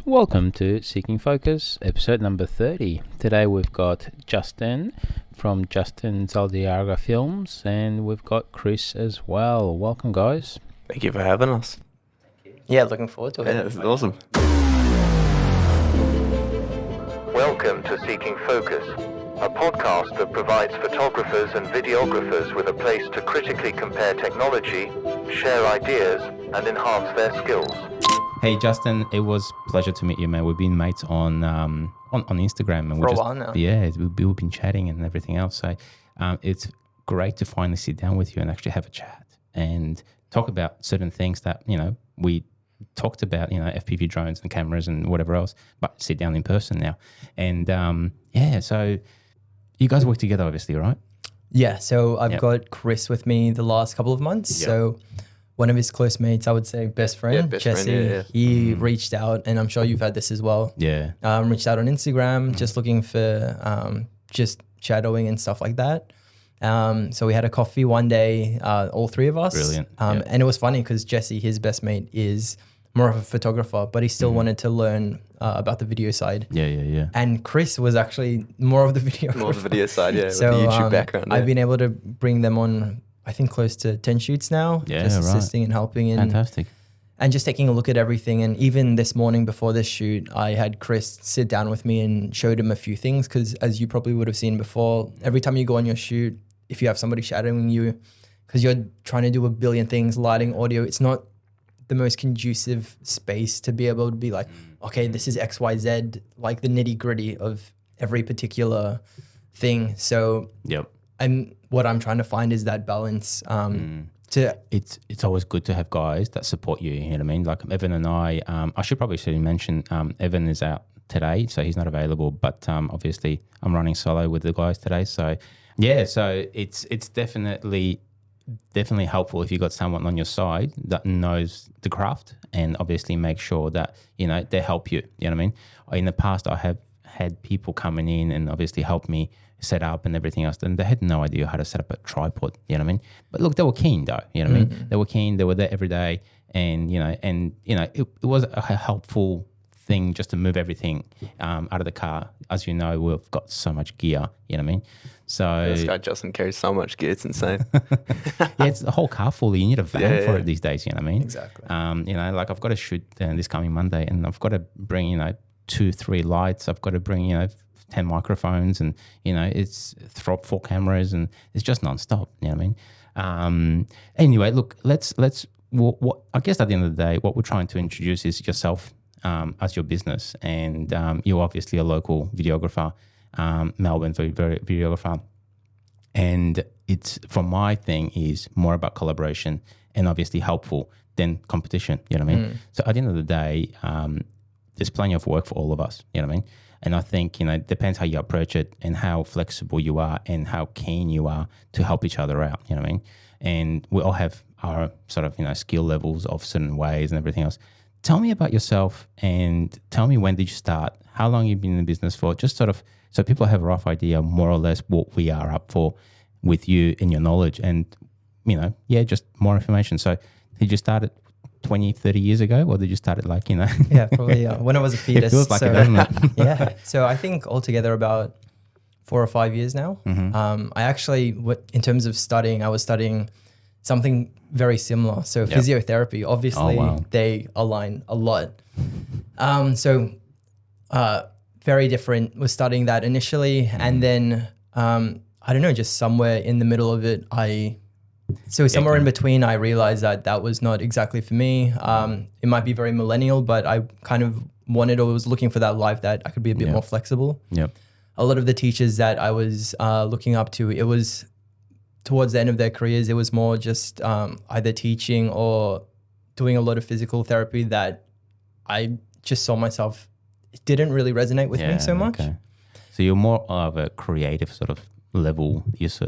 Welcome to Seeking Focus, episode number 30. Today we've got Justin from Justin Zaldarriaga Films, and we've got Kris as well. Welcome, guys. Thank you for having us. Yeah, looking forward to it. Yeah, it's awesome. Welcome to Seeking Focus, a podcast that provides photographers and videographers with a place to critically compare technology, share ideas, and enhance their skills. Hey Justin, it was a pleasure to meet you, man. We've been mates on Instagram, and For a while now. Yeah, we've been chatting and everything else. So it's great to finally sit down with you and actually have a chat and talk about certain things that we talked about, FPV drones and cameras and whatever else, but sit down in person now. And so you guys work together, obviously, right? Yeah, so I've got Kris with me the last couple of months. Yep. So one of his close mates, I would say best friend, Jesse, he reached out, and I'm sure you've had this as well. Yeah. Reached out on Instagram, just looking for just shadowing and stuff like that. So we had a coffee one day, all three of us. Brilliant. And it was funny because Jesse, his best mate, is more of a photographer, but he still wanted to learn about the video side. Yeah. And Kris was actually more of the video. More of the video side, yeah, So with the YouTube background. I've been able to bring them on, I think, close to 10 shoots now. Yeah, just right. assisting and helping. And, Fantastic. and just taking a look at everything. And even this morning before this shoot, I had Kris sit down with me and showed him a few things because, as you probably would have seen before, every time you go on your shoot, if you have somebody shadowing you, because you're trying to do a billion things, lighting, audio, it's not the most conducive space to be able to be like, okay, this is X, Y, Z, like the nitty gritty of every particular thing. So Yep. what I'm trying to find is that balance to It's always good to have guys that support you. You know what I mean? Like Evan and I should probably mention Evan is out today, so he's not available. But obviously, I'm running solo with the guys today. So yeah, so it's definitely helpful if you got someone on your side that knows the craft, and obviously make sure that they help you. You know what I mean? In the past, I have had people coming in and obviously help me set up and everything else, and they had no idea how to set up a tripod. You know what I mean? But look, they were keen though. You know what I mean? They were keen. They were there every day, and it was a helpful thing just to move everything out of the car. As you know, we've got so much gear. You know what I mean? So This guy Justin carries so much gear, it's insane. yeah, it's the whole car full. You need a van for it these days. You know what I mean? Exactly. Like I've got to shoot this coming Monday, and I've got to bring 2-3 lights. I've got to bring 10 microphones, and it's 4 cameras, and it's just nonstop. You know what I mean? Anyway, look, let's. What I guess at the end of the day, what we're trying to introduce is yourself as your business, and you're obviously a local videographer, Melbourne videographer, and it's from my thing is more about collaboration and obviously helpful than competition. You know what I mean? So at the end of the day, there's plenty of work for all of us. You know what I mean? And I think it depends how you approach it and how flexible you are and how keen you are to help each other out. You know what I mean? And we all have our sort of skill levels of certain ways and everything else. Tell me about yourself, and tell me, when did you start? How long you've been in the business for? Just sort of so people have a rough idea, more or less, what we are up for with you and your knowledge, and just more information. So did you start it 20, 30 years ago, or did you start it Yeah, probably when I was a fetus. It feels like it, doesn't it? Yeah. So I think altogether about 4 or 5 years now. I actually, in terms of studying, I was studying something very similar. So physiotherapy, obviously, they align a lot. Very different. Was studying that initially, and then I don't know, just somewhere in the middle of it, somewhere in between, I realized that was not exactly for me. It might be very millennial, but I kind of was looking for that life that I could be a bit more flexible. Yep. A lot of the teachers that I was looking up to, it was towards the end of their careers, it was more just either teaching or doing a lot of physical therapy that I just saw myself, it didn't really resonate with me so much. Okay. So you're more of a creative sort of level.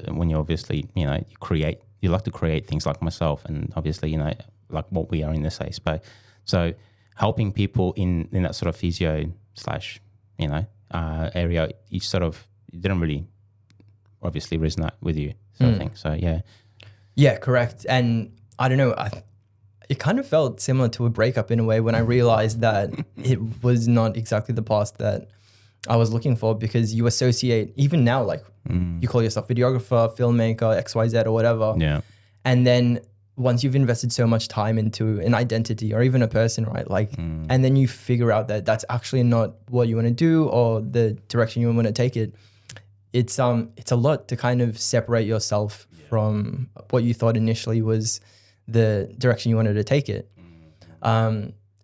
When you obviously, you like to create things like myself, and obviously, like what we are in the safe space. So helping people in that sort of physio / area, it didn't really obviously resonate with you sort of thing. So yeah. Yeah, correct. And I don't know, it kind of felt similar to a breakup in a way when I realized that it was not exactly the path that I was looking for, because you associate, even now, like you call yourself videographer, filmmaker, XYZ or whatever. Yeah. And then once you've invested so much time into an identity or even a person, right? Like, and then you figure out that that's actually not what you want to do or the direction you want to take it. It's a lot to kind of separate yourself from what you thought initially was the direction you wanted to take it.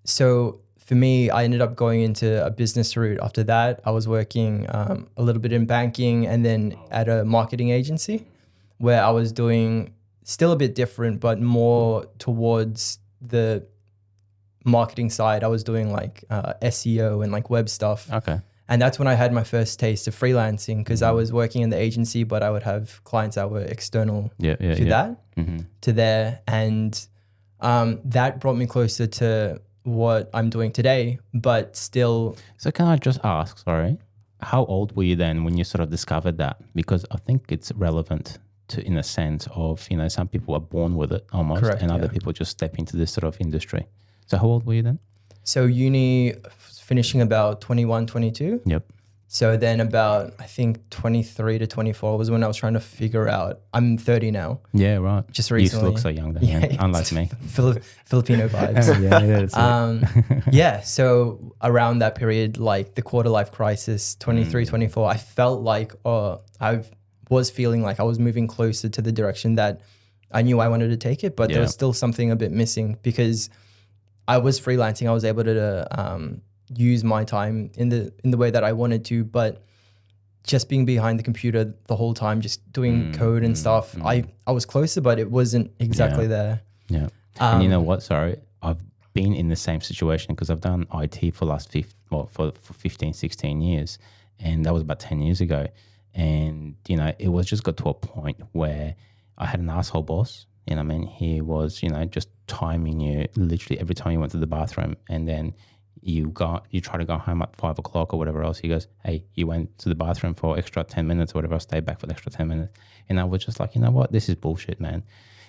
So for me, I ended up going into a business route. After that, I was working a little bit in banking and then at a marketing agency where I was doing still a bit different, but more towards the marketing side. I was doing like SEO and like web stuff. Okay. And that's when I had my first taste of freelancing, because I was working in the agency, but I would have clients that were external to that, to there. And that brought me closer to what I'm doing today, but still. So can I just ask, sorry, how old were you then when you sort of discovered that? Because I think it's relevant to, in a sense of, you know, some people are born with it almost. Correct, and other people just step into this sort of industry. So how old were you then? So uni finishing about 21, 22. Yep. So then about, I think 23 to 24 was when I was trying to figure out, I'm 30 now. Yeah, right. Just You recently. look so young then, yeah, unlike me. Filipino vibes. Yeah. Yeah, so around that period, like the quarter life crisis, 23, 24, I felt like I was feeling like I was moving closer to the direction that I knew I wanted to take it, but there was still something a bit missing, because I was freelancing. I was able to use my time in the way that I wanted to, but just being behind the computer the whole time, just doing code and stuff, I was closer, but it wasn't exactly there. Yeah. And you know what? Sorry, I've been in the same situation because I've done IT for for 15, 16 years. And that was about 10 years ago. And, you know, it was just got to a point where I had an asshole boss. You know what I mean? He was, you know, just timing you literally every time you went to the bathroom. And then you try to go home at 5 o'clock or whatever else. He goes, hey, you went to the bathroom for extra 10 minutes or whatever. I'll stay back for the extra 10 minutes. And I was just like, you know what? This is bullshit, man.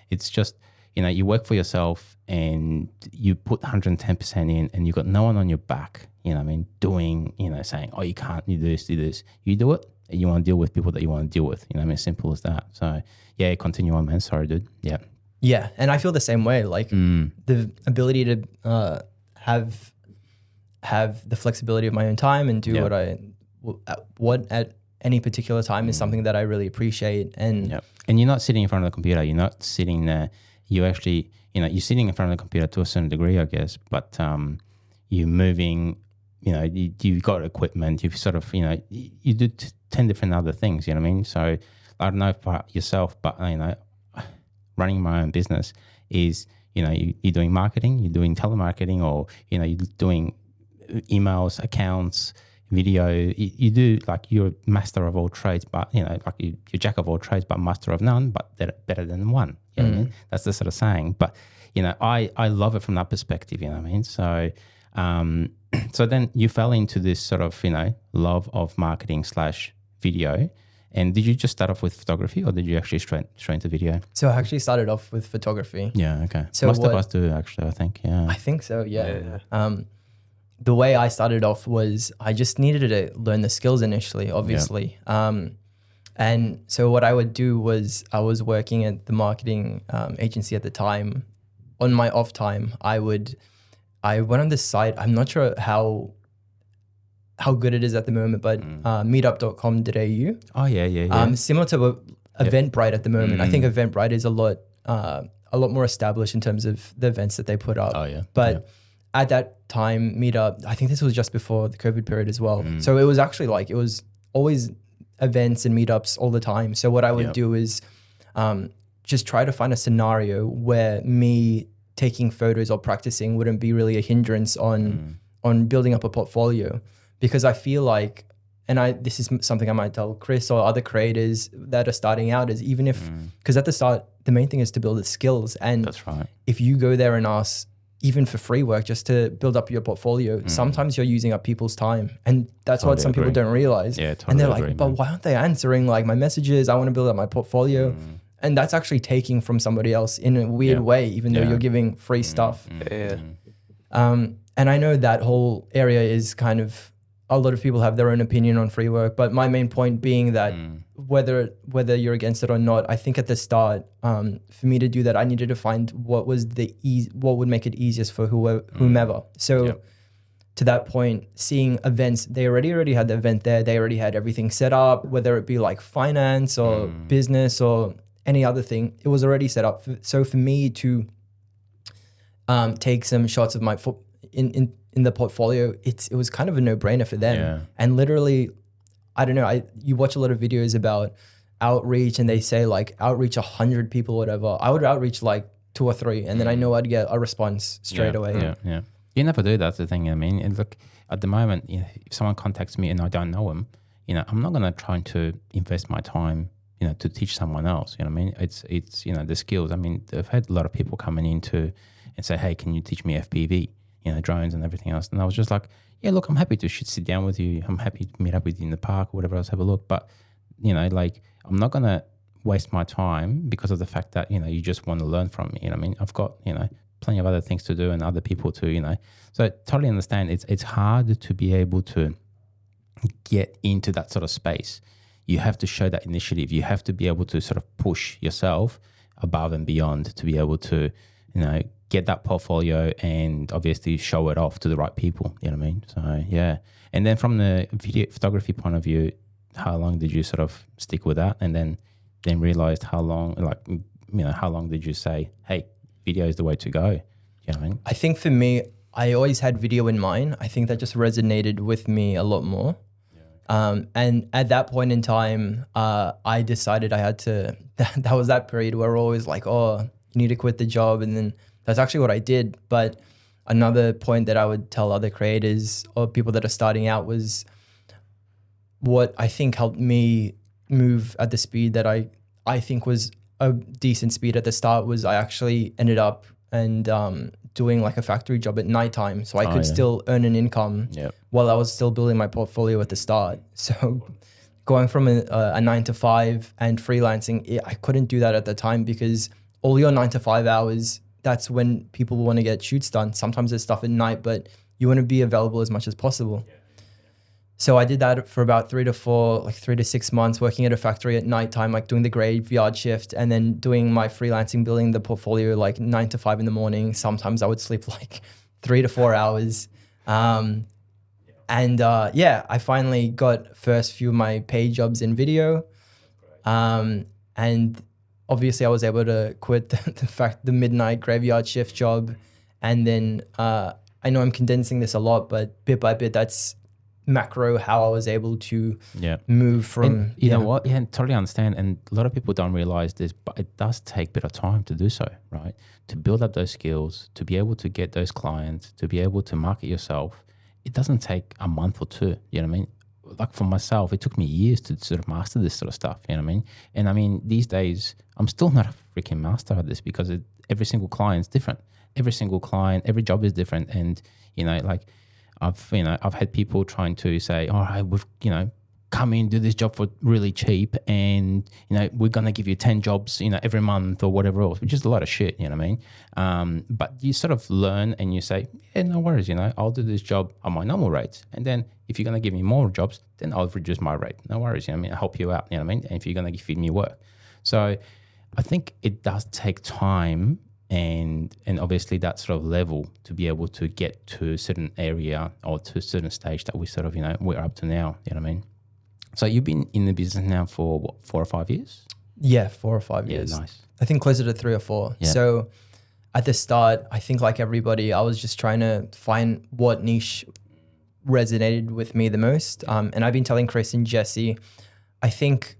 It's just, you know, you work for yourself and you put 110% in and you got no one on your back, you know what I mean? Doing, you know, saying, oh, you can't, you do this, do this. You do it. And you want to deal with people that you want to deal with. You know what I mean? Simple as that. So, yeah, continue on, man. Sorry, dude. Yeah. Yeah. And I feel the same way. Like the ability to have the flexibility of my own time and do what at any particular time is something that I really appreciate. And and you're not sitting in front of the computer. You're not sitting there. You actually, you know, you're sitting in front of the computer to a certain degree, I guess, but you're moving, you know, you've got equipment, you've sort of, you know, you do 10 different other things, you know what I mean? So I don't know about yourself, but, you know, running my own business is, you know, you're doing marketing, you're doing telemarketing, or, you know, you're doing emails, accounts, video. You do, like, you're a master of all trades, but, you know, like you're jack of all trades, but master of none, but they're better than one. You know what I mean? That's the sort of saying. But, you know, I love it from that perspective, you know what I mean? So, so then you fell into this sort of, you know, love of marketing / video. And did you just start off with photography, or did you actually straight into video? so I actually started off with photography. Yeah, okay. So Most of us do, actually, I think, I think so, yeah. The way I started off was I just needed to learn the skills initially, obviously. And so what I would do was I was working at the marketing agency at the time. On my off time, I went on this site. I'm not sure how good it is at the moment, but meetup.com.au. Oh, yeah. Similar to Eventbrite at the moment. I think Eventbrite is a lot more established in terms of the events that they put up. Oh, yeah. But at that time, Meetup, I think this was just before the COVID period as well. So it was actually like, it was always events and meetups all the time. So what I would do is just try to find a scenario where me taking photos or practicing wouldn't be really a hindrance on building up a portfolio. Because I feel like, and this is something I might tell Kris or other creators that are starting out, is even if, because at the start, the main thing is to build the skills. And that's right. If you go there and ask, even for free work, just to build up your portfolio, sometimes you're using up people's time. And that's what some people don't realize. Yeah, totally. And they're like, but why aren't they answering like my messages? I want to build up my portfolio. And that's actually taking from somebody else in a weird way, even though you're giving free stuff. Yeah. And I know that whole area is kind of, a lot of people have their own opinion on free work, but my main point being that whether you're against it or not, I think at the start, for me to do that, I needed to find what was what would make it easiest for whomever. So to that point, seeing events, they already had the event there. They already had everything set up, whether it be like finance or business or any other thing, it was already set up. So for me to take some shots of my in the portfolio, it was kind of a no-brainer for them. Yeah. And literally, I don't know, you watch a lot of videos about outreach and they say like outreach 100 people or whatever. I would outreach like 2 or 3 and then I know I'd get a response straight away. Yeah. You never do. That's the thing. I mean, and look, at the moment, if someone contacts me and I don't know them, I'm not going to try to invest my time, to teach someone else. You know what I mean? It's the skills. I mean, I've had a lot of people coming in and say, hey, can you teach me FPV, drones and everything else? And I was just like, yeah, look, I'm happy to sit down with you. I'm happy to meet up with you in the park or whatever else, have a look. But, like, I'm not going to waste my time because of the fact that, you just want to learn from me. You know what I mean? I've got, plenty of other things to do and other people to, So I totally understand. It's hard to be able to get into that sort of space. You have to show that initiative. You have to be able to sort of push yourself above and beyond to be able to, get that portfolio and obviously show it off to the right people. You know what I mean? So, yeah. And then from the video photography point of view, how long did you sort of stick with that? And then realized how long did you say, hey, video is the way to go? You know what I mean? I think for me, I always had video in mind. I think that just resonated with me a lot more. And at that point in time, I decided I had to, that was that period where we're always like, oh, you need to quit the job. And then that's actually what I did. But another point that I would tell other creators or people that are starting out was what I think helped me move at the speed that I think was a decent speed at the start was I actually ended up doing like a factory job at nighttime. So I could still earn an income while I was still building my portfolio at the start. So going from a 9 to 5 and freelancing, I couldn't do that at the time because all your 9 to 5 hours, that's when people want to get shoots done. Sometimes there's stuff at night, but you want to be available as much as possible. So I did that for about 3 to 6 months, working at a factory at nighttime, like doing the graveyard shift and then doing my freelancing, building the portfolio like 9 to 5 in the morning. Sometimes I would sleep like 3 to 4 hours. I finally got first few of my paid jobs in video. And obviously I was able to quit the midnight graveyard shift job. And then I know I'm condensing this a lot, but bit by bit, that's macro how I was able to move from. And you know what? Yeah, totally understand. And a lot of people don't realize this, but it does take a bit of time to do so, right? To build up those skills, to be able to get those clients, to be able to market yourself. It doesn't take a month or 2. You know what I mean? Like for myself, it took me years to sort of master this sort of stuff. You know what I mean? And I mean, these days, I'm still not a freaking master at this because every single client's different. Every single client, every job is different. And, I've had people trying to say, all right, we've, come in, do this job for really cheap and, we're going to give you 10 jobs, every month or whatever else, which is a lot of shit, you know what I mean? But you sort of learn and you say, yeah, no worries, I'll do this job on my normal rates. And then if you're going to give me more jobs, then I'll reduce my rate. No worries, I'll help you out, you know what I mean? And if you're going to feed me work. So I think it does take time and obviously that sort of level to be able to get to a certain area or to a certain stage that we sort of, we're up to now, you know what I mean? So you've been in the business now for what, 4 or 5 years? Yeah, 4 or 5 years. Yeah, nice. I think closer to 3 or 4. Yeah. So at the start, I think like everybody, I was just trying to find what niche resonated with me the most. And I've been telling Kris and Jesse, I think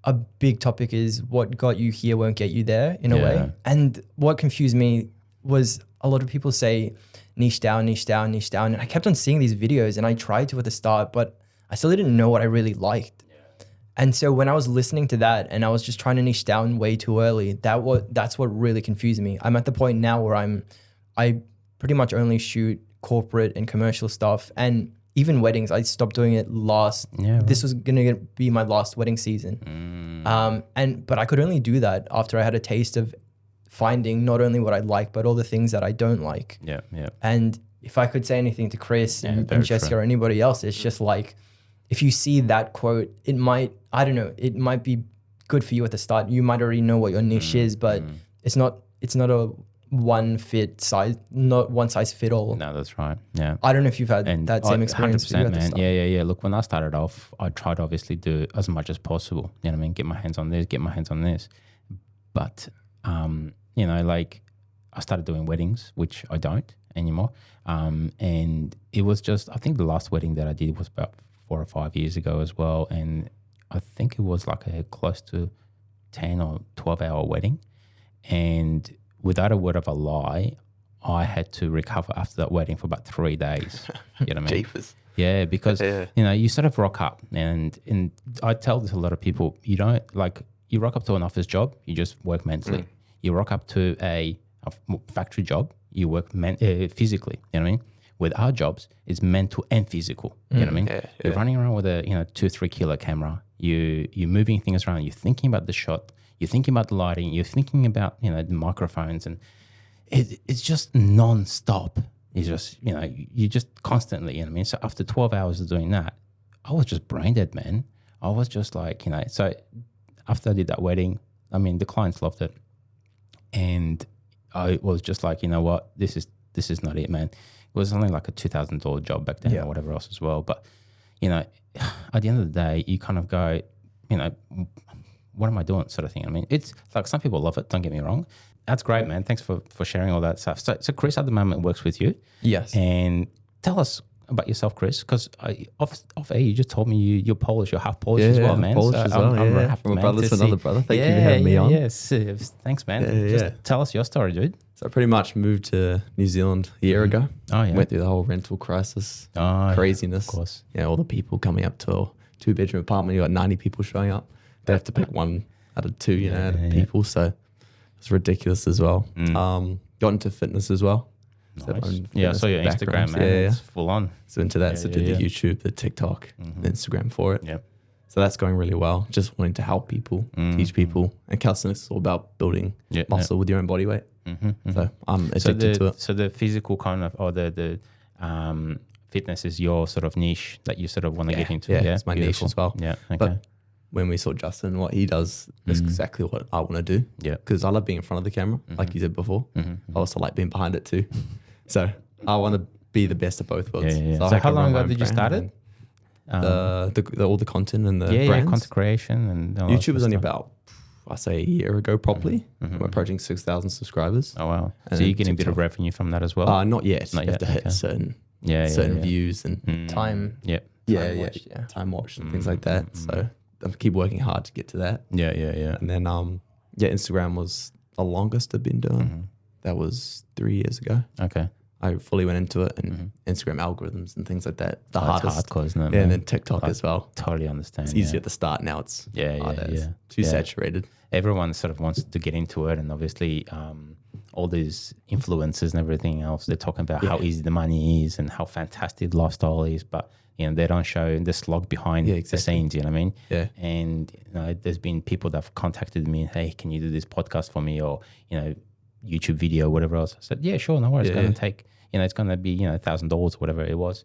a big topic is what got you here won't get you there in a way. And what confused me was a lot of people say niche down, niche down, niche down. And I kept on seeing these videos and I tried to at the start, but I still didn't know what I really liked. And so when I was listening to that and I was just trying to niche down way too early, that's what really confused me. I'm at the point now where I pretty much only shoot corporate and commercial stuff and even weddings. I stopped doing it this was going to be my last wedding season. But I could only do that after I had a taste of finding not only what I like, but all the things that I don't like. Yeah. And if I could say anything to Kris and very Jessica true. or anybody else, it's just like, if you see that quote, it might be good for you at the start. You might already know what your niche is, but it's not a one size fit all. No, that's right. Yeah. I don't know if you've had And that same experience. 100%, man. Yeah. Look, when I started off, I tried to obviously do as much as possible. You know what I mean? Get my hands on this. But, like I started doing weddings, which I don't anymore. And it was just, I think the last wedding that I did was about 4 or 5 years ago as well. And I think it was like a close to 10 or 12 hour wedding. And without a word of a lie, I had to recover after that wedding for about 3 days. You know what I mean? Jeepers. Yeah, because you sort of rock up, and I tell this to a lot of people. You don't you rock up to an office job, you just work mentally. You rock up to a factory job, you work physically. You know what I mean? With our jobs, it's mental and physical. You know what I mean? You're running around with a 2-3 kilo camera. You're moving things around. You're thinking about the shot. You're thinking about the lighting. You're thinking about the microphones, and it's just non-stop. It's just you just constantly. You know what I mean? So after 12 hours of doing that, I was just brain dead, man. I was just like So after I did that wedding, I mean the clients loved it, and I was just like, you know what, this is not it, man. It was only like a $2,000 job back then or whatever else as well. But at the end of the day, you kind of go, what am I doing, sort of thing. I mean, it's like some people love it. Don't get me wrong. That's great, man. Thanks for sharing all that stuff. So Kris at the moment works with you. Yes. And tell us about yourself, Kris, because off air you just told me you're Polish, you're half Polish as well, man. Polish as well. I'm happy, From a man, brother to see- another brother. Thank you for having me on. Yes, thanks, man. Just tell us your story, dude. So I pretty much moved to New Zealand a year ago. Oh yeah. Went through the whole rental crisis, craziness. Of course. Yeah, all the people coming up to a 2-bedroom apartment. You got 90 people showing up. They have to pick one out of two, out of people. So it's ridiculous as well. Got into fitness as well. So Nice. Yeah, I saw your Instagram, man. It's full on. So into that, so did the YouTube, the TikTok, the Instagram for it. Yeah. So that's going really well. Just wanting to help people, teach people. And calisthenics is all about building muscle with your own body weight. So I'm addicted to it. So the physical kind of, or the fitness is your sort of niche that you sort of want to get into. Yeah, it's my niche as well. Yeah, okay. But when we saw Justin, what he does is exactly what I want to do. Yeah. Because I love being in front of the camera, like you said before. I also like being behind it too. So I want to be the best of both worlds. Yeah. So So I how can long run my ago own did you brand start it? and all the content and the Yeah, brands. content creation and all that YouTube sort was of only stuff. about, I say, a year ago properly. We're approaching 6,000 subscribers. Oh wow! And So you're getting a bit of TikTok. revenue from that as well. Not yet. Not You have yet, to hit okay. certain Yeah, views and Time. Yeah. watched, yeah. time watched and things like that. So I keep working hard to get to that. Yeah. And then Instagram was the longest I've been doing. That was 3 years ago. Okay. I fully went into it, and Instagram algorithms and things like that. The It's hardest. hardcore, isn't it? Yeah, and man? then TikTok as well. Totally understand. It's easy at the start. Now it's harder. It's too saturated. Everyone sort of wants to get into it, and obviously all these influencers and everything else, they're talking about how easy the money is and how fantastic the lifestyle is, but they don't show the slog behind the scenes. You know what I mean? Yeah. And there's been people that have contacted me, hey, can you do this podcast for me, or YouTube video, whatever else. I said, yeah, sure, no worries. It's going to take, it's going to be $1,000 or whatever it was.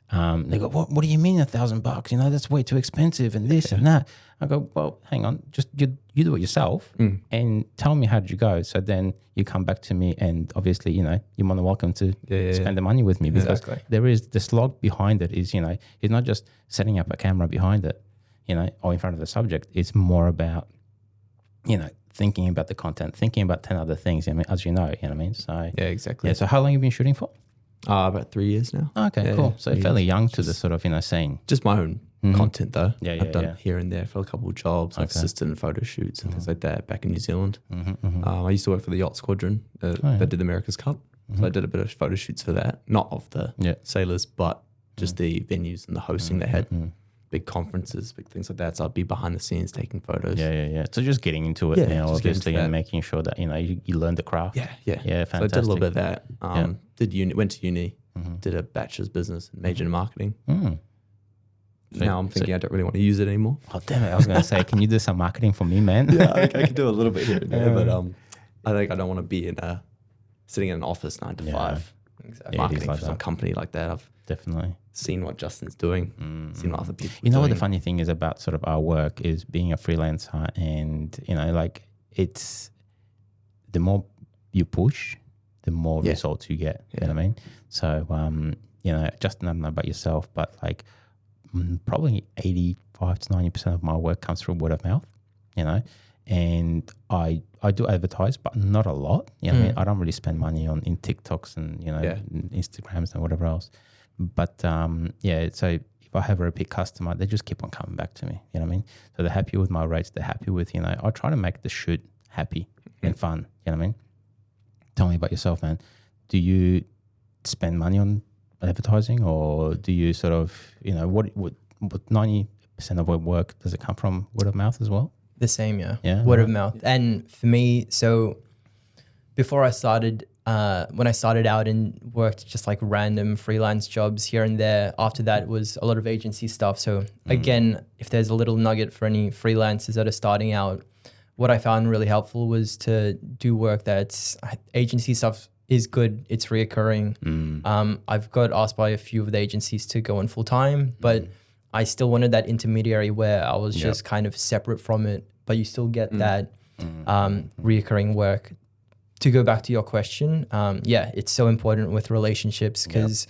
They go, what do you mean $1,000? That's way too expensive and this and that. I go, well, hang on, just you do it yourself and tell me how did you go. So then you come back to me, and obviously, you're more than welcome to spend the money with me, because there is the slog behind it is, it's not just setting up a camera behind it, or in front of the subject. It's more about, thinking about the content, thinking about 10 other things, as you know what I mean? So Yeah, exactly. yeah. So how long have you been shooting for? About 3 years now. Okay, Yeah, cool. So 3 fairly years. young to the sort of, scene. Just my own content though. Yeah, I've done yeah. here and there for a couple of jobs, like assistant photo shoots and things like that back in New Zealand. I used to work for the Yacht Squadron that did America's Cup. So I did a bit of photo shoots for that. Not of the sailors, but just the venues and the hosting they had. Big conferences, big things like that. So I'd be behind the scenes taking photos. Yeah. So just getting into it Yeah, now, just getting obviously, into and that. making sure that, you learn the craft. Yeah. Yeah, So I did a little bit of that. Went to uni, Mm-hmm. did a bachelor's business, majored in marketing. now I'm thinking I don't really want to use it anymore. Oh, damn it. I was going to say, can you do some marketing for me, man? Yeah, I can do a little bit here and there, but I think I don't want to be sitting in an office 9 to 5. Exactly. Marketing like for some that. company like that. I've Definitely. seen what Justin's doing, seen what other people You know are what doing. the funny thing is about sort of our work is being a freelancer, and like it's the more you push, the more results you get. You know what I mean? So Justin, I don't know about yourself, but like probably 85 to 90% of my work comes through word of mouth. And I do advertise, but not a lot. You know what I mean? I don't really spend money in TikToks and Instagrams and whatever else. But so if I have a repeat customer, they just keep on coming back to me. You know what I mean? So they're happy with my rates. They're happy with I try to make the shoot happy and fun. You know what I mean? Tell me about yourself, man. Do you spend money on advertising, or do you sort of what 90% of your work, does it come from word of mouth as well? The same, word of mouth. And for me, so before I started, when I started out and worked just like random freelance jobs here and there, after that was a lot of agency stuff. So again, if there's a little nugget for any freelancers that are starting out, what I found really helpful was to do work that's agency stuff is good. It's reoccurring. I've got asked by a few of the agencies to go on full time, but I still wanted that intermediary where I was just kind of separate from it, but you still get that reoccurring work. To go back to your question, it's so important with relationships, because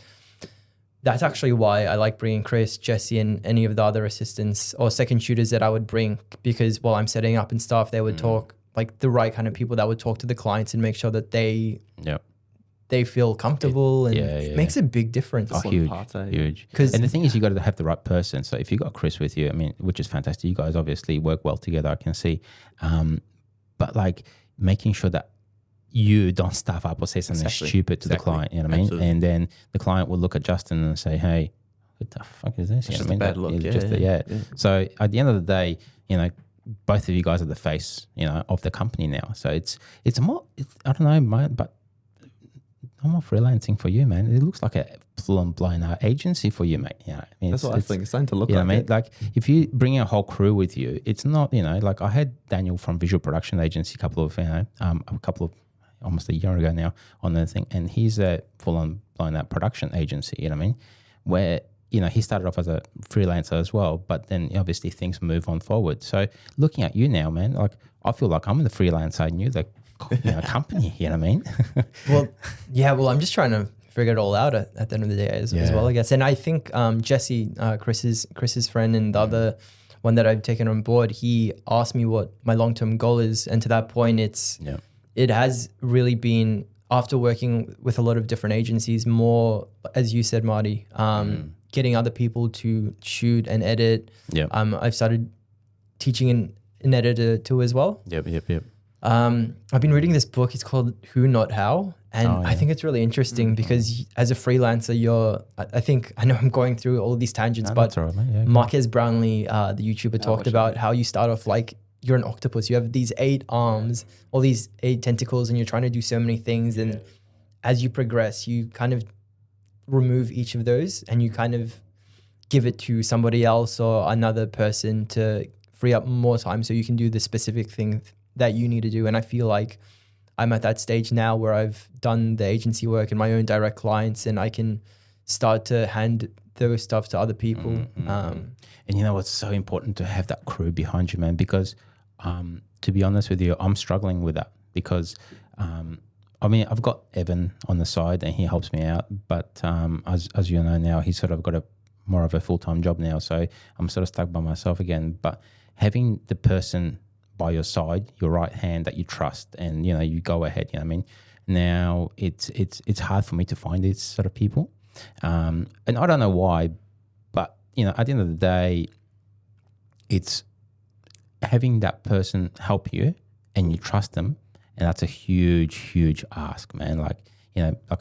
that's actually why I like bringing Kris, Jesse, and any of the other assistants or second shooters that I would bring, because while I'm setting up and stuff, they would talk like the right kind of people that would talk to the clients and make sure that they feel comfortable, and it makes a big difference. Oh, huge. And the thing is, you got to have the right person. So if you got Kris with you, I mean, which is fantastic. You guys obviously work well together, I can see. But like making sure that you don't stuff up or say something stupid to the client, you know what I mean? Absolutely. And then the client will look at Justin and say, hey, what the fuck is this? It's You just know a what I bad mean? look. So at the end of the day, both of you guys are the face, of the company now. So it's more, I don't know, but no more freelancing for you, man. It looks like a full-on blown out agency for you, mate. That's what I think. It's starting to look like like it. Like if you bring a whole crew with you, it's not, like I had Daniel from Visual Production Agency almost a year ago now on the thing, and he's a full-on blown out production agency, you know what I mean? Where, he started off as a freelancer as well, but then obviously things move on forward. So looking at you now, man, like I feel like I'm the freelancer and you're the company, you know what I mean? Well, I'm just trying to figure it all out at the end of the day as well, I guess. And I think Jesse, Chris's friend, and the other one that I've taken on board, he asked me what my long-term goal is. And to that point, it has really been, after working with a lot of different agencies, more, as you said, Marty, getting other people to shoot and edit. I've started teaching an editor too as well. I've been reading this book. It's called Who Not How. And I think it's really interesting because as a freelancer, I know I'm going through all these tangents, but all right, Marques Brownlee, the YouTuber, talked about how you start off like you're an octopus. You have these 8 arms, all these 8 tentacles, and you're trying to do so many things. And as you progress, you kind of remove each of those and you kind of give it to somebody else or another person to free up more time so you can do the specific thing that you need to do. And I feel like I'm at that stage now where I've done the agency work and my own direct clients, and I can start to hand those stuff to other people. And it's so important to have that crew behind you, man, because to be honest with you, I'm struggling with that because I've got Evan on the side and he helps me out, but as you know now, he's sort of got more of a full-time job now, so I'm sort of stuck by myself again. But having the person by your side, your right hand that you trust, and you go ahead, you know what I mean? Now it's hard for me to find these sort of people, and I don't know why, but at the end of the day, it's having that person help you and you trust them, and that's a huge ask, man. Like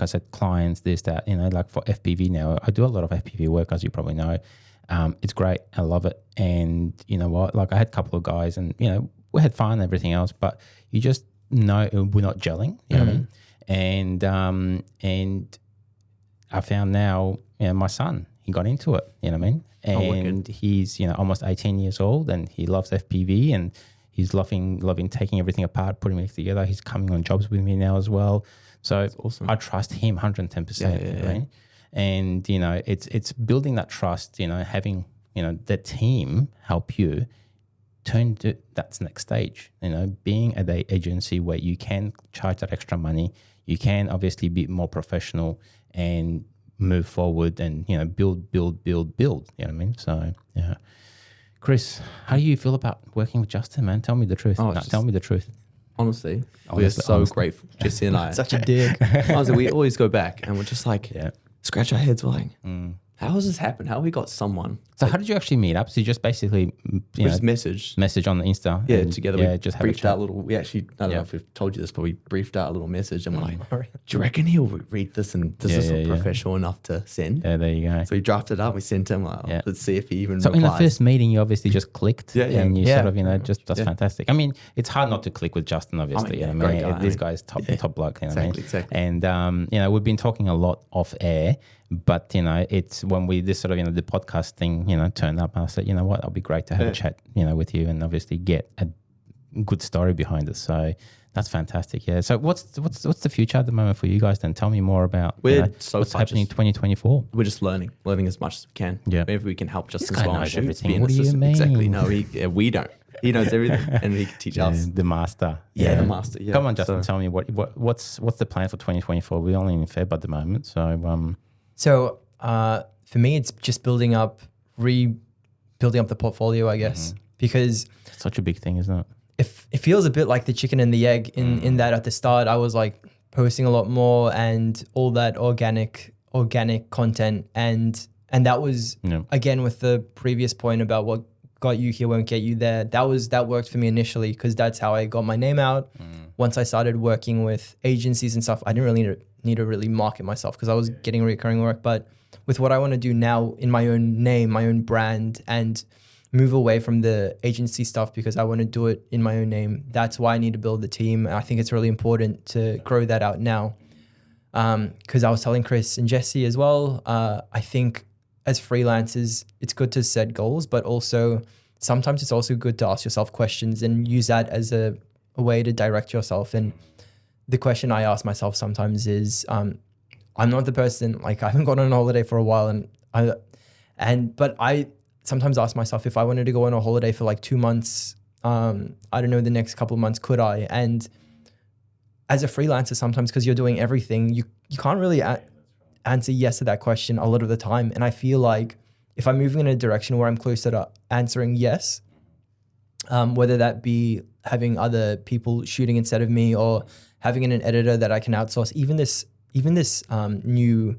I said, clients, this, that, like for FPV now, I do a lot of FPV work, as you probably know. It's great. I love it. And you know what? Like I had a couple of guys and, we had fun and everything else, but you just know we're not gelling, you know what I mean? And I found now, my son, he got into it. You know what I mean? And he's almost 18 years old, and he loves FPV, and he's loving taking everything apart, putting it together. He's coming on jobs with me now as well. So awesome. I trust him 110%. Right? And it's building that trust. Having the team help you turn to that next stage. Being at the agency where you can charge that extra money, you can obviously be more professional and move forward and build. You know what I mean? So yeah. Kris, how do you feel about working with Justin, man? Tell me the truth. Tell me the truth. Honestly, we're so grateful, Jesse and I. Such a dick. Honestly, we always go back and we're just like, scratch our heads. We're like, how has this happened? How have we got someone? So how did you actually meet up? So you just basically just message on the Insta. Yeah, together we just briefed out a little. We actually, I don't know if we've told you this, but we briefed out a little message and we're like, do you reckon he'll read this and does this look professional enough to send? Yeah, there you go. So we drafted it up. We sent him. Like, let's see if he even. So replies. in the first meeting, you obviously just clicked, and you sort of that's Yeah. fantastic. I mean, it's hard not to click with Justin, obviously. Great guy, this guy's top bloke. Exactly. And we've been talking a lot off air, but it's when we this sort of the podcast thing turned up. I said, you know what, it'll be great to have a chat with you and obviously get a good story behind it. So that's fantastic. Yeah. So what's the future at the moment for you guys? Then tell me more about what's happening in 2024. We're just learning as much as we can. Yeah. If we can help Justin guy Small knows shoots, everything. be an What do you assistant. mean? Exactly. No, we don't. He knows everything, and he can teach us. The master. Yeah, the master. Yeah. Come on, Justin. Tell me what's the plan for 2024? We're only in Feb at the moment, so So for me, it's just building up the portfolio, I guess, because it's such a big thing, isn't it? it feels a bit like the chicken and the egg in that at the start I was like posting a lot more and all that organic content and that was again with the previous point about what got you here won't get you there. That worked for me initially because that's how I got my name out. Once I started working with agencies and stuff, I didn't really need to really market myself because I was getting recurring work. But with what I want to do now in my own name, my own brand, and move away from the agency stuff because I want to do it in my own name. That's why I need to build the team. And I think it's really important to grow that out now. Because I was telling Kris and Jesse as well, I think as freelancers, it's good to set goals, but also sometimes it's also good to ask yourself questions and use that as a way to direct yourself. And the question I ask myself sometimes is, I'm not the person, like I haven't gone on a holiday for a while but I sometimes ask myself if I wanted to go on a holiday for like 2 months, I don't know, the next couple of months, could I? And as a freelancer, sometimes because you're doing everything, you can't really answer yes to that question a lot of the time. And I feel like if I'm moving in a direction where I'm closer to answering yes, whether that be having other people shooting instead of me or having an editor that I can outsource, even this new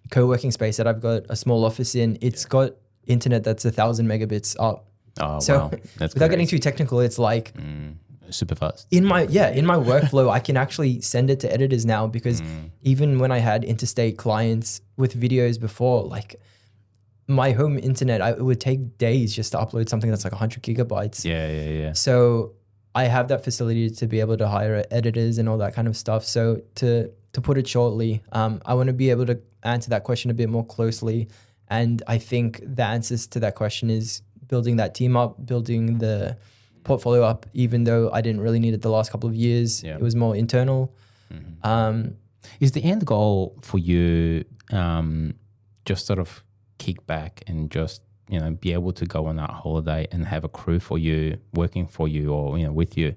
co-working space that I've got a small office in, it's got internet that's 1,000 megabits up. Oh, so wow. That's without great. getting too technical, it's like super fast. in my workflow, I can actually send it to editors now because even when I had interstate clients with videos before, like my home internet, it would take days just to upload something that's like 100 gigabytes. Yeah. So I have that facility to be able to hire editors and all that kind of stuff. So to put it shortly, I want to be able to answer that question a bit more closely. And I think the answers to that question is building that team up, building the portfolio up, even though I didn't really need it the last couple of years. Yeah. It was more internal. Is the end goal for you just sort of kick back and just, be able to go on that holiday and have a crew for you, working for you or, with you?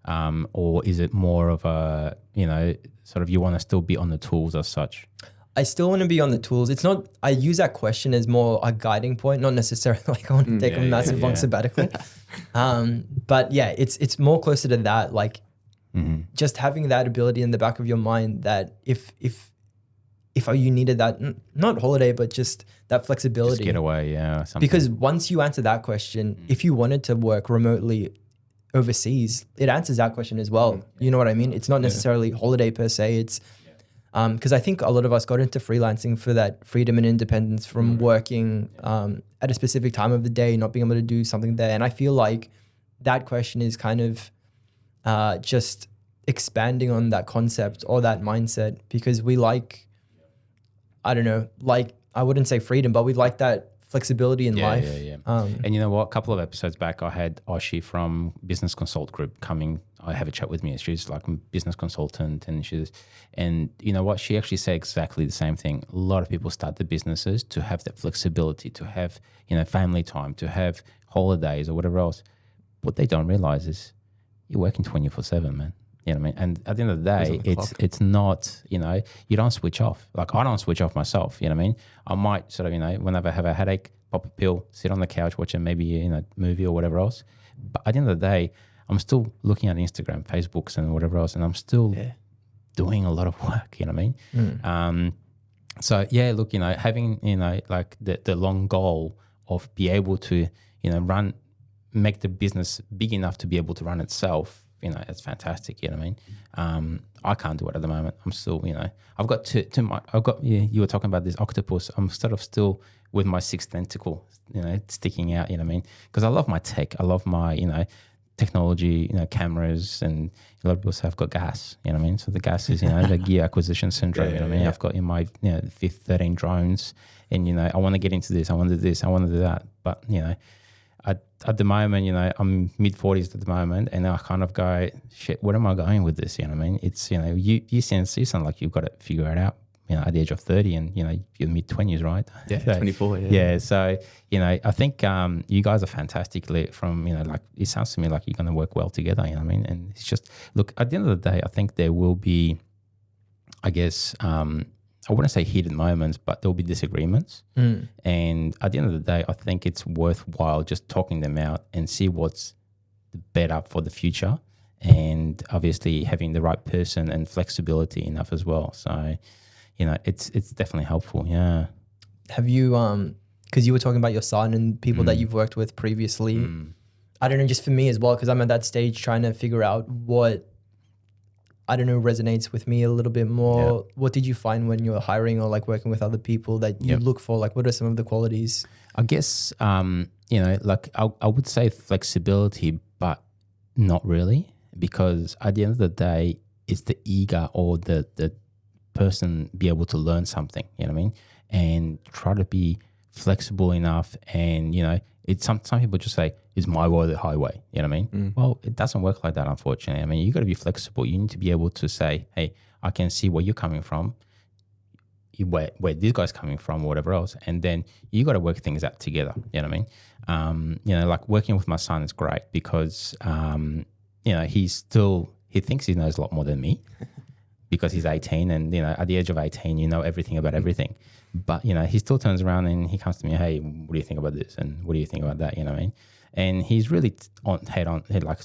Or is it more of a, sort of you want to still be on the tools as such? I still want to be on the tools. It's not, I use that question as more a guiding point, not necessarily like I want to take a massive long sabbatical. But yeah, it's more closer to that, like just having that ability in the back of your mind that if you needed that, not holiday, but just that flexibility. Just get away, yeah. Something. Because once you answer that question, if you wanted to work remotely overseas, it answers that question as well. You know what I mean? It's not necessarily holiday per se. It's because I think a lot of us got into freelancing for that freedom and independence from working at a specific time of the day, not being able to do something there. And I feel like that question is kind of just expanding on that concept or that mindset because we like, I don't know, like I wouldn't say freedom, but we like that flexibility in life. And you know what? A couple of episodes back, I had Oshi from Business Consult Group coming. I have a chat with me. She's like a business consultant, and you know what? She actually said exactly the same thing. A lot of people start the businesses to have that flexibility, to have family time, to have holidays or whatever else. What they don't realize is you're working 24/7, man. You know what I mean? And at the end of the day, it's not, you don't switch off. Like I don't switch off myself, you know what I mean? I might sort of, whenever I have a headache, pop a pill, sit on the couch, watch maybe a movie or whatever else. But at the end of the day, I'm still looking at Instagram, Facebooks and whatever else, and I'm still doing a lot of work, you know what I mean? So yeah, look, having, like the long goal of be able to, make the business big enough to be able to run itself, it's fantastic. You know what I mean? I can't do it at the moment. I'm still, I've got you were talking about this octopus. I'm sort of still with my sixth tentacle, sticking out, you know what I mean? Because I love my tech. I love my, technology, cameras, and a lot of people say I've got gas, you know what I mean? So the gas is, the gear acquisition syndrome, you know what I mean? I've got in my, 13 drones, and, I want to get into this. I want to do this. I want to do that. But, at the moment, I'm mid-40s at the moment, and I kind of go, shit, where am I going with this? You know what I mean? It's, you sound like you've got to figure it out, at the age of 30 and, you're mid-20s, right? Yeah, So, 24, Yeah, so, I think you guys are fantastic from, like, it sounds to me like you're going to work well together, you know what I mean? And it's just, look, at the end of the day, I think there will be, I guess, I wouldn't say heated moments, but there'll be disagreements. And at the end of the day, I think it's worthwhile just talking them out and see what's better for the future. And obviously having the right person and flexibility enough as well. So, it's definitely helpful. Yeah. Have you, because you were talking about your son and people that you've worked with previously. I don't know, just for me as well, because I'm at that stage trying to figure out what, I don't know, resonates with me a little bit more. Yeah. What did you find when you were hiring or like working with other people that you look for? Like, what are some of the qualities? I guess, like I would say flexibility, but not really, because at the end of the day, it's the eager or the person be able to learn something, you know what I mean? And try to be flexible enough. And, it's some people just say, it's my way or the highway, you know what I mean? Well, it doesn't work like that, unfortunately. I mean, you got to be flexible. You need to be able to say, hey, I can see where you're coming from, where this guy's coming from, or whatever else. And then you got to work things out together, you know what I mean? Like working with my son is great because, he thinks he knows a lot more than me because he's 18 and, at the age of 18, you know everything about everything. But, he still turns around and he comes to me, hey, what do you think about this? And what do you think about that? You know what I mean? And he's really head like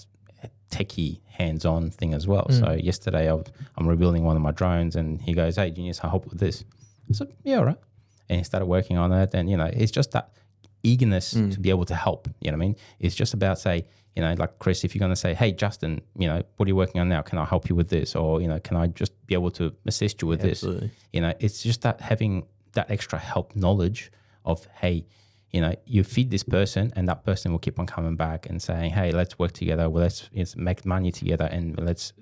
techie, hands-on thing as well. So yesterday I'm rebuilding one of my drones and he goes, hey, do you need some help with this? I said, yeah, all right. And he started working on it. And, it's just that eagerness to be able to help. You know what I mean? It's just about, say, like Kris, if you're going to say, hey, Justin, what are you working on now? Can I help you with this? Or, can I just be able to assist you with this? Absolutely. It's just that having that extra help knowledge of, hey, you feed this person and that person will keep on coming back and saying, hey, let's work together. Well, let's make money together and let's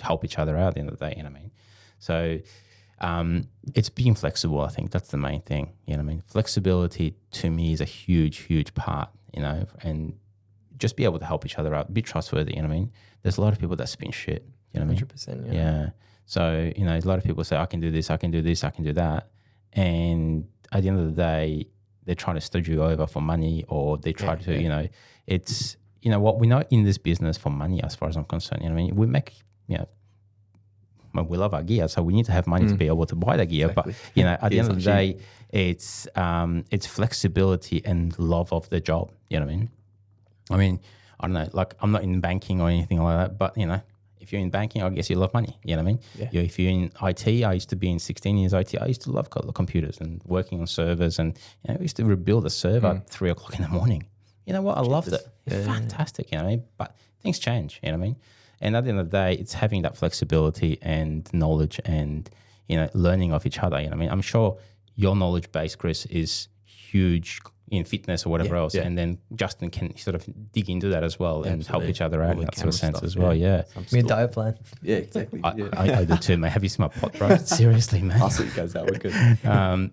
help each other out at the end of the day. You know what I mean? So it's being flexible. I think that's the main thing. You know what I mean? Flexibility to me is a huge, huge part, and just be able to help each other out, be trustworthy. You know what I mean? There's a lot of people that spin shit. You know what I mean? 100%. Yeah. So, a lot of people say, I can do this, I can do this, I can do that. And at the end of the day, they're trying to stud you over for money, or they try to, it's, what we're not in this business for money as far as I'm concerned. You know what I mean? We make, we love our gear, so we need to have money to be able to buy the gear. Exactly. But, at the end of the day, it's flexibility and love of the job. You know what I mean? I don't know, like I'm not in banking or anything like that, but, if you're in banking, I guess you love money. You know what I mean? Yeah. If you're in IT, I used to be in 16 years IT. I used to love computers and working on servers, and we used to rebuild a server at 3 o'clock in the morning. You know what? I loved it. It's fantastic. You know what I mean? But things change. You know what I mean? And at the end of the day, it's having that flexibility and knowledge and learning of each other. You know what I mean? I'm sure your knowledge base, Kris, is huge. in fitness or whatever else, and then Justin can sort of dig into that as well and help each other out in that sort of sense as well. Yeah, me a diet plan. Yeah, exactly. I do too, mate. Have you seen my pot, bro? Seriously, man. I'll see you guys out. We're good.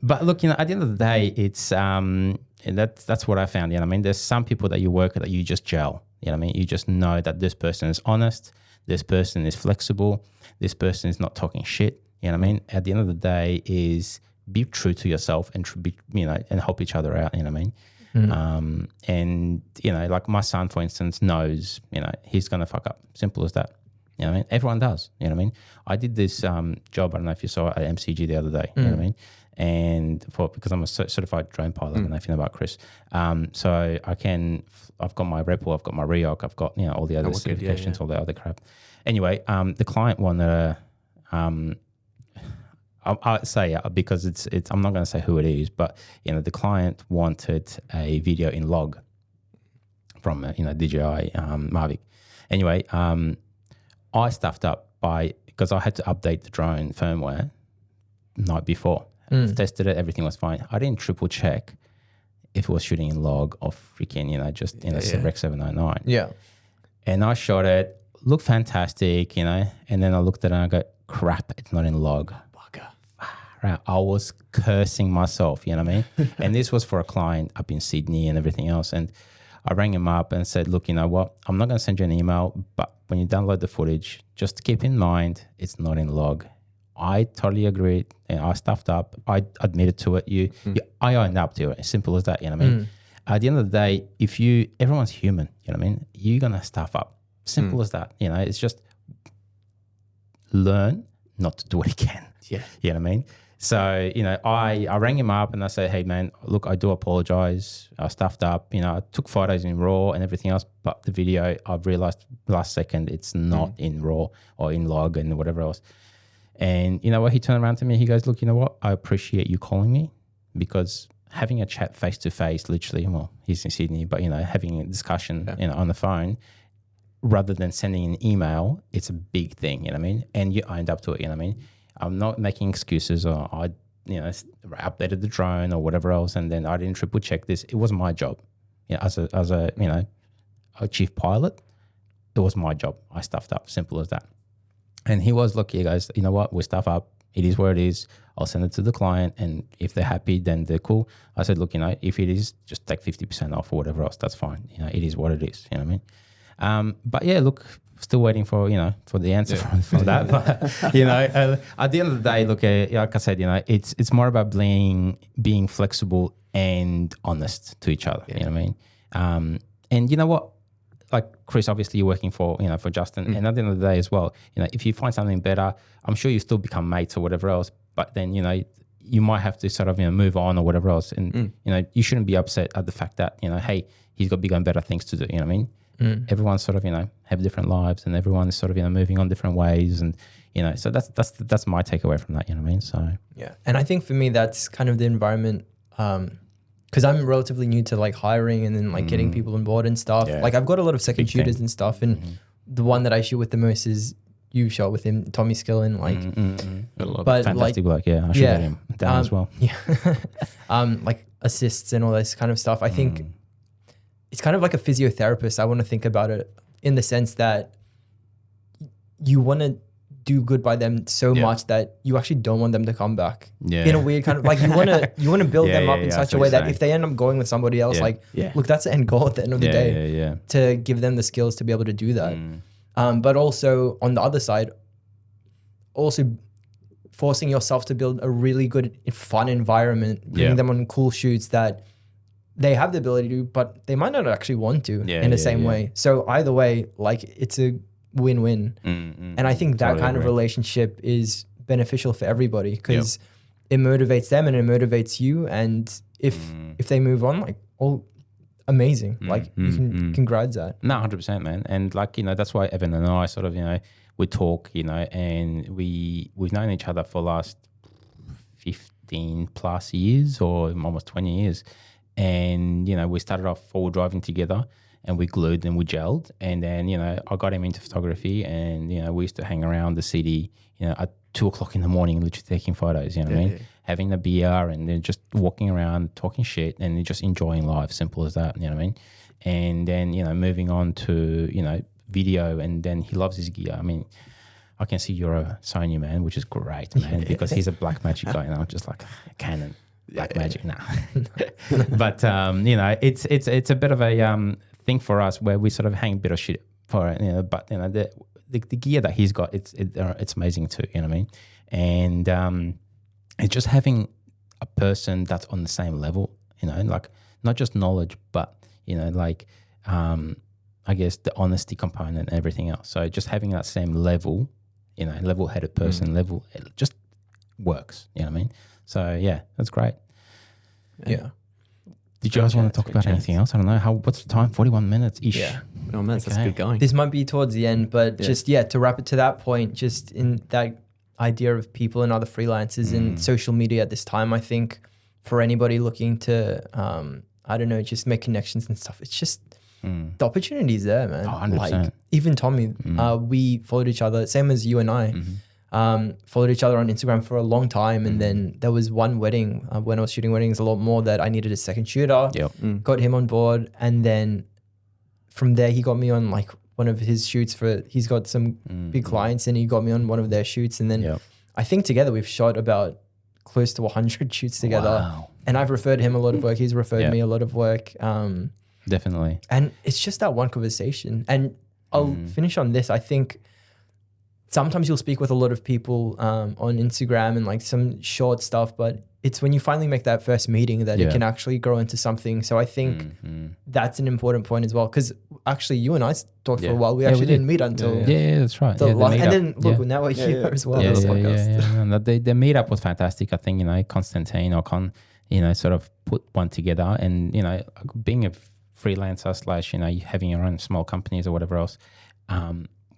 But look, at the end of the day, it's that's what I found. I mean, there's some people that you work with that you just gel. I mean, you just know that this person is honest, this person is flexible, this person is not talking shit. I mean, at the end of the day, is be true to yourself and be, and help each other out. I mean, and like my son, for instance, knows he's gonna fuck up. Simple as that. I mean, everyone does. I mean, I did this job. I don't know if you saw at MCG the other day. You know what I mean? And because I'm a certified drone pilot, I don't know if you know about Kris. So I've got my Repel, I've got my REOC, I've got all the other certifications, all the other crap. Anyway, the client wanted I'll say because it's I'm not going to say who it is, but the client wanted a video in log from DJI Mavic. Anyway, I stuffed up because I had to update the drone firmware night before. Tested it, everything was fine. I didn't triple check if it was shooting in log or freaking Rec 709. Yeah, and I shot it, looked fantastic, and then I looked at it and I go, crap, it's not in log. Right. I was cursing myself, you know what I mean? And this was for a client up in Sydney and everything else. And I rang him up and said, look, you know what? I'm not going to send you an email, but when you download the footage, just keep in mind it's not in log. I totally agree. And I stuffed up. I admitted to it. I owned up to it. As simple as that, you know what I mean? At the end of the day, everyone's human, you know what I mean? You're going to stuff up. Simple as that. It's just learn not to do it again. Yeah. You know what I mean? So, I rang him up and I said, hey, man, look, I do apologize. I stuffed up. I took photos in RAW and everything else, but the video, I've realized last second it's not in RAW or in log and whatever else. And you know what? He turned around to me. He goes, look, you know what? I appreciate you calling me because having a chat face-to-face, literally, well, he's in Sydney, but, having a discussion, on the phone rather than sending an email, it's a big thing, you know what I mean? And you owned up to it, you know what I mean? I'm not making excuses or I, updated the drone or whatever else and then I didn't triple check this. It was my job. As a chief pilot, it was my job. I stuffed up. Simple as that. And he was, look, you guys, you know what? We stuff up. It is where it is. I'll send it to the client and if they're happy, then they're cool. I said, look, if it is, just take 50% off or whatever else. That's fine. It is what it is. You know what I mean? But yeah, look, still waiting for for the answer for that. But at the end of the day, look, like I said, it's more about being flexible and honest to each other. You know what I mean? And you know what? Like Kris, obviously you're working for for Justin, and at the end of the day as well, if you find something better, I'm sure you still become mates or whatever else. But then you might have to sort of move on or whatever else, and you shouldn't be upset at the fact that hey, he's got bigger and better things to do. You know what I mean? Everyone's sort of have different lives and everyone is sort of moving on different ways and so that's my takeaway from that, you know what I mean? So yeah, and I think for me that's kind of the environment because I'm relatively new to like hiring and then like getting people on board and stuff. Like I've got a lot of second shooters and stuff, and the one that I shoot with the most is you shot with him, Tommy Skillen, like but fantastic bloke, I shot at him down as well. Like assists and all this kind of stuff. I think it's kind of like a physiotherapist. I want to think about it in the sense that you want to do good by them so much that you actually don't want them to come back. In a weird kind of like you want to build them up in such a way that if they end up going with somebody else, look, that's the end goal at the end of the day. To give them the skills to be able to do that. But also on the other side, also forcing yourself to build a really good, fun environment, bringing them on cool shoots that they have the ability to, but they might not actually want to in the same way. So either way, like it's a win-win. And I think that totally kind of relationship is beneficial for everybody because it motivates them and it motivates you. And if they move on, like, oh, amazing. Like you can congrats that. No, 100%, man. And like, that's why Evan and I sort of, we talk, and we've known each other for the last 15 plus years or almost 20 years. And, we started off forward driving together and we glued and we gelled. And then, I got him into photography and, we used to hang around the city, at 2:00 in the morning, literally taking photos, you know what I mean? having a beer and then just walking around talking shit and just enjoying life. Simple as that. You know what I mean? And then, you know, moving on to, you know, video, and then he loves his gear. I mean, I can see you're a Sony man, which is great, man, because he's a black magic guy, and I'm just like Canon, black magic, nah. But you know, it's a bit of a thing for us where we sort of hang a bit of shit for it, you know. But you know, the gear that he's got, it's amazing too, you know what I mean? And it's just having a person that's on the same level, you know, like not just knowledge, but you know, like I guess the honesty component and everything else. So just having that same level, you know, level-headed person, it just works. You know what I mean? So yeah, that's great. Yeah. Did you guys want to talk about anything else? I don't know. What's the time? 41 minutes ish. Yeah. 41 minutes. That's good going. This might be towards the end, but just to wrap it to that point, just in that idea of people and other freelancers and social media at this time, I think for anybody looking to, I don't know, just make connections and stuff, it's just the opportunity's there, man. Oh, 100%. Like even Tommy, we followed each other, same as you and I. Followed each other on Instagram for a long time, and then there was one wedding when I was shooting weddings a lot more that I needed a second shooter. Got him on board, and then from there he got me on like one of his shoots he's got some big clients, and he got me on one of their shoots, and then I think together we've shot about close to 100 shoots together. And I've referred him a lot of work, he's referred me a lot of work. Definitely. And it's just that one conversation. And I'll finish on this. I think sometimes you'll speak with a lot of people on Instagram and like some short stuff, but it's when you finally make that first meeting that it can actually grow into something. So I think that's an important point as well. Because actually you and I talked for a while. We actually didn't meet until that's right. and then look, now we're here as well. No, the meetup was fantastic. I think, you know, Constantine or you know, sort of put one together, and, you know, being a freelancer / you know, having your own small companies or whatever else,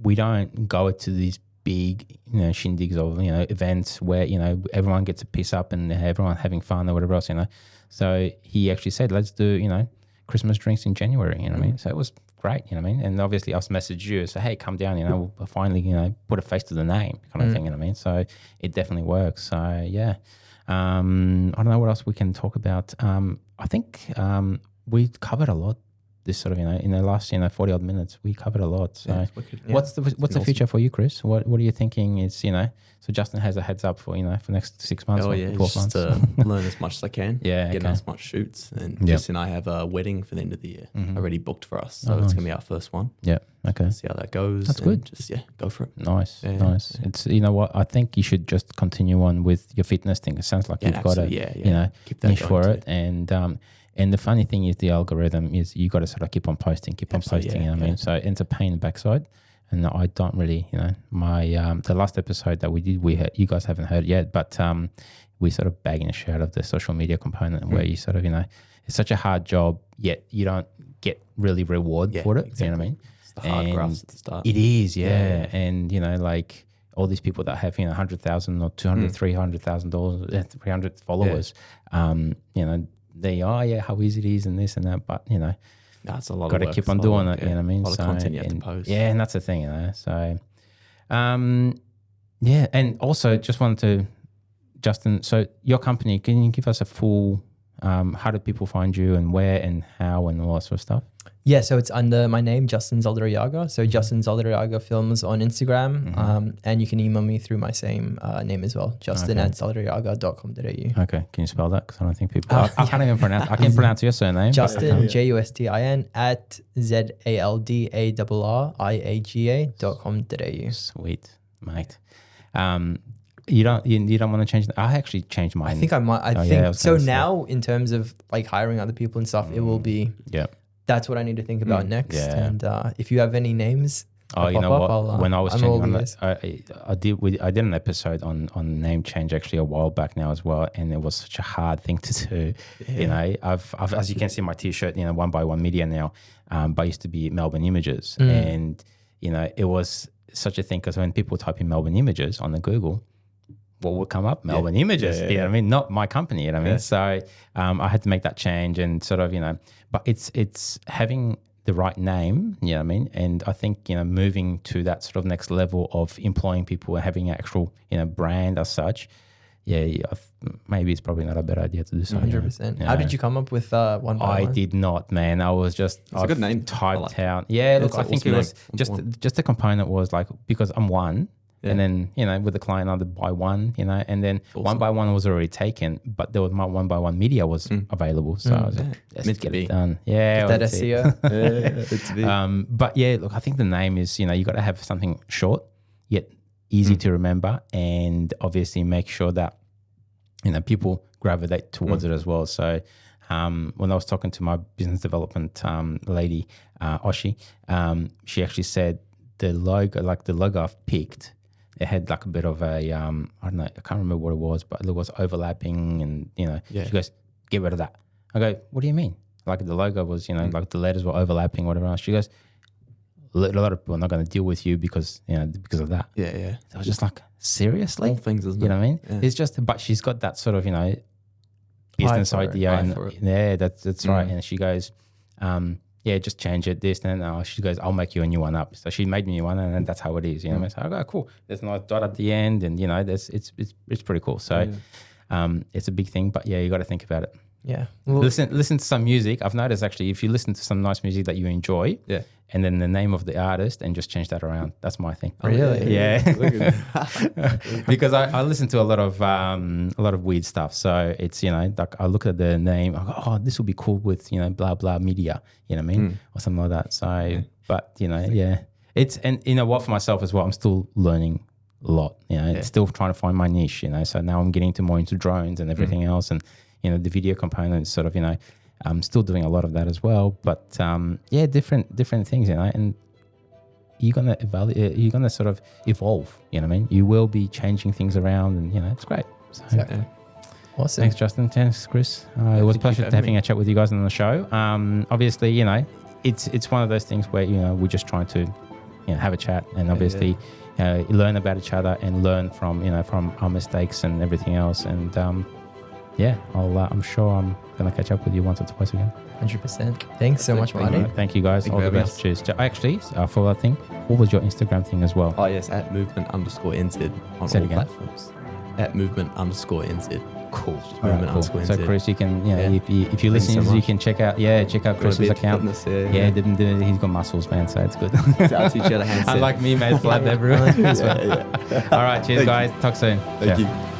we don't go to these big, you know, shindigs or, you know, events where, you know, everyone gets a piss up and everyone having fun or whatever else, you know. So he actually said, let's do, you know, Christmas drinks in January, you know what I mean? So it was great, you know what I mean? And obviously I've messaged you, so hey, come down, you know, we'll finally, you know, put a face to the name kind of thing, you know what I mean? So it definitely works. So yeah. I don't know what else we can talk about. I think we covered a lot this sort of, you know, in the last, you know, 40 odd minutes, we covered a lot. So what's the future for you, Kris? What are you thinking is, you know, so Justin has a heads up for, you know, for the next 6 months or 12 months. To learn as much as I can. Get as much shoots. And Justin and I have a wedding for the end of the year already booked for us. So it's going to be our first one. Yeah. Okay. See how that goes. That's good. Just, go for it. Nice. Nice. It's, you know what, I think you should just continue on with your fitness thing. It sounds like you've got a, you know, niche for it. And the funny thing is the algorithm is you got to sort of keep on posting, you know what I mean? So it's a pain in the backside. And I don't really, you know, my the last episode that we did, you guys haven't heard yet, but we sort of bagging the shit out of the social media component where you sort of, you know, it's such a hard job, yet you don't get really reward for it. Exactly. You know what I mean? It's the hard graphs at the start. It is, And, you know, like all these people that have, you know, 100,000 or 200, $300,000, 300 followers, you know, they are, how easy it is and this and that, but, you know, that's a lot. Got to keep on doing it, you know what I mean? A lot of content you have to post. Yeah, and that's the thing, you know. So, and also just wanted to, Justin, so your company, can you give us a full, how do people find you and where and how and all that sort of stuff? Yeah, so it's under my name, Justin Zaldarriaga. So Justin Zaldarriaga Films on Instagram. And you can email me through my same name as well, justin@zaldarriaga.com.au. Okay, can you spell that? Because I don't think people, I can't even pronounce, I can pronounce your surname. Justin, Justin @ZALDARRIAGA.com.au. Sweet, mate. You don't want to change. I actually changed mine. I think I might. I think so. Now, in terms of like hiring other people and stuff, it will be. Yeah. That's what I need to think about next. Yeah. And if you have any names, you know what? When I was changing on that, I did an episode on name change actually a while back now as well, and it was such a hard thing to do. Yeah. You know, I've as you can see my T-shirt, you know, 1x1 Media now, but I used to be Melbourne Images, and you know, it was such a thing because when people type in Melbourne Images on the Google, what would come up? Melbourne Images, you know what I mean? Not my company, you know what I mean? So I had to make that change and sort of, you know, but it's having the right name, you know what I mean? And I think, you know, moving to that sort of next level of employing people and having an actual, you know, brand as such, maybe it's probably not a bad idea to do so. 100%. Yeah. How did you come up with one by I one? did not, man. I was just a good name. typed I out. Yeah, look, It's I an think awesome it was name. just the component was like, because I'm one. Yeah. And then, with the client, I'd buy one, and then one by one was already taken, but there was my one by one media was available. So I was like, let's Meant to get be. it done. Yeah. that that's it. SEO. It's big. But yeah, look, I think the name is, you got to have something short yet easy to remember, and obviously make sure that, people gravitate towards it as well. So when I was talking to my business development lady, Oshi, she actually said the logo I've picked, it had like a bit of a, I don't know, I can't remember what it was, but it was overlapping and, she goes, get rid of that. I go, what do you mean? Like the logo was, like the letters were overlapping, whatever else. She goes, a lot of people are not going to deal with you because of that. Yeah. So I was just like, seriously? All things, isn't it? You know what I mean? Yeah. It's just, but she's got that sort of, business for it. idea. Eye And for it. yeah, that's right. And she goes, just change it, this and that. She goes, I'll make you a new one up. So she made me one, and then that's how it is. You know what I mean? So I go, cool. There's a nice dot at the end, and it's pretty cool. So it's a big thing, but yeah, you got to think about it. Yeah. Well, Listen to some music. I've noticed actually, if you listen to some nice music that you enjoy, and then the name of the artist, and just change that around. That's my thing. really? Yeah. Because I listen to a lot of weird stuff. So it's, like I look at the name, I go, oh, this will be cool with, blah, blah media, you know what I mean? Or something like that. So, but, it's, and you know what, for myself as well, I'm still learning a lot, it's still trying to find my niche, So now I'm getting more into drones and everything else. And, the video component is sort of, I'm still doing a lot of that as well. But, different things, and you're gonna evaluate. You're gonna sort of evolve. You know what I mean? You will be changing things around, and it's great. So, Exactly. Awesome. thanks, Justin. Thanks, Kris. It was a pleasure having a chat with you guys on the show. Obviously, it's one of those things where we're just trying to have a chat, and obviously learn about each other and learn from from our mistakes and everything else. And I'm sure I'm gonna catch up with you once or twice again. 100%. Thanks so much, Marty. Thank you guys. Thank All you the very best. Cheers. Actually, for that thing, what was your Instagram thing as well? Oh, yes, at movement_NZ on Say it all again. platforms. At movement_NZ. Cool. Just All right, movement cool. _NZ. So Kris, you can, Yeah. if you listen, so you much. can check out Kris's account. Fitness, He's got muscles, man. So it's good. I'll teach you how to handstand. Unlike me, mate, flab everywhere. All right, cheers, guys. Talk soon. Thank Yeah. you.